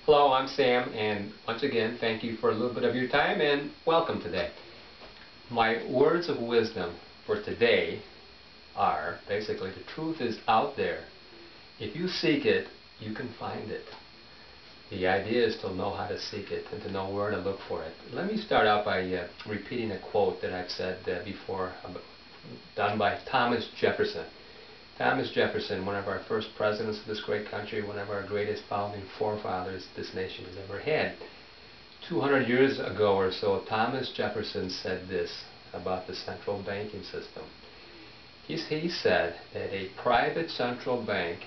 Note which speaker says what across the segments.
Speaker 1: Hello, I'm Sam, and once again, thank you for a little bit of your time and welcome today. My words of wisdom for today are basically the truth is out there. If you seek it, you can find it. The idea is to know how to seek it and to know where to look for it. Let me start out by repeating a quote that I've said before, done by Thomas Jefferson. Thomas Jefferson, one of our first presidents of this great country, one of our greatest founding forefathers this nation has ever had. 200 years ago or so, Thomas Jefferson said this about the central banking system. He said that a private central bank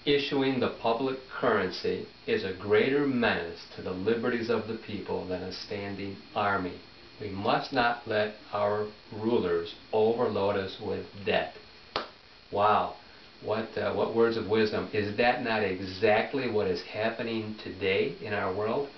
Speaker 1: issuing the public currency is a greater menace to the liberties of the people than a standing army. We must not let our rulers overload us with debt. Wow, what words of wisdom. Is that not exactly what is happening today in our world?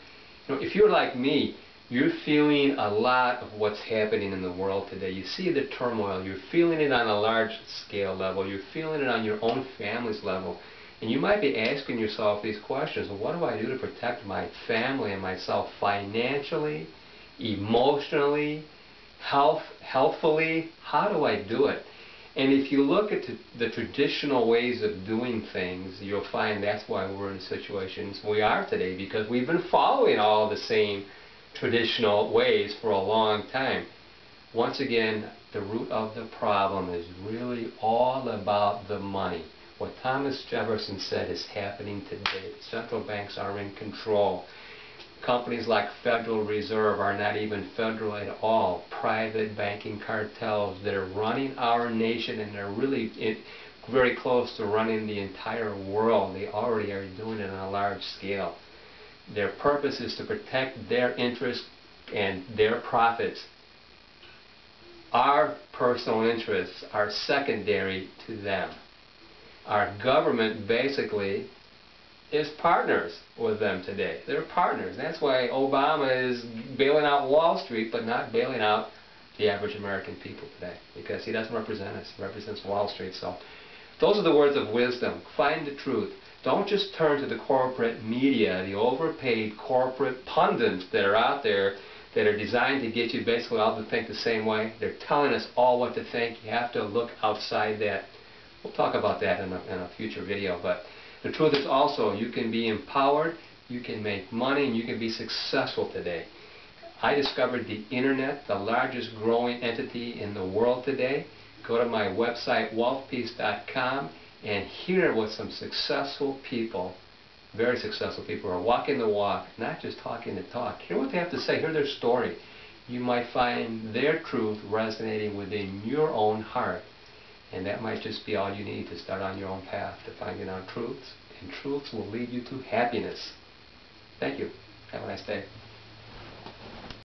Speaker 1: You know, if you're like me, you're feeling a lot of what's happening in the world today. You see the turmoil. You're feeling it on a large scale level. You're feeling it on your own family's level. And you might be asking yourself these questions. Well, what do I do to protect my family and myself financially, emotionally, healthfully? How do I do it? And if you look at the traditional ways of doing things, you'll find that's why we're in the situations we are today, because we've been following all the same traditional ways for a long time. Once again, the root of the problem is really all about the money. What Thomas Jefferson said is happening today. The central banks are in control. Companies like Federal Reserve are not even federal at all. Private banking cartels that are running our nation, and they're really very close to running the entire world. They already are doing it on a large scale. Their purpose is to protect their interests and their profits. Our personal interests are secondary to them. Our government basically is partners with them today. They're partners. That's why Obama is bailing out Wall Street, but not bailing out the average American people today, because he doesn't represent us. He represents Wall Street. So those are the words of wisdom. Find the truth. Don't just turn to the corporate media, the overpaid corporate pundits that are out there that are designed to get you basically all to think the same way. They're telling us all what to think. You have to look outside that. We'll talk about that in a future video. But the truth is also, you can be empowered, you can make money, and you can be successful today. I discovered the internet, the largest growing entity in the world today. Go to my website, wealthpeace.com, and hear what some successful people, very successful people, are walking the walk, not just talking the talk. Hear what they have to say, hear their story. You might find their truth resonating within your own heart. And that might just be all you need to start on your own path to finding out truths. And truths will lead you to happiness. Thank you. Have a nice day.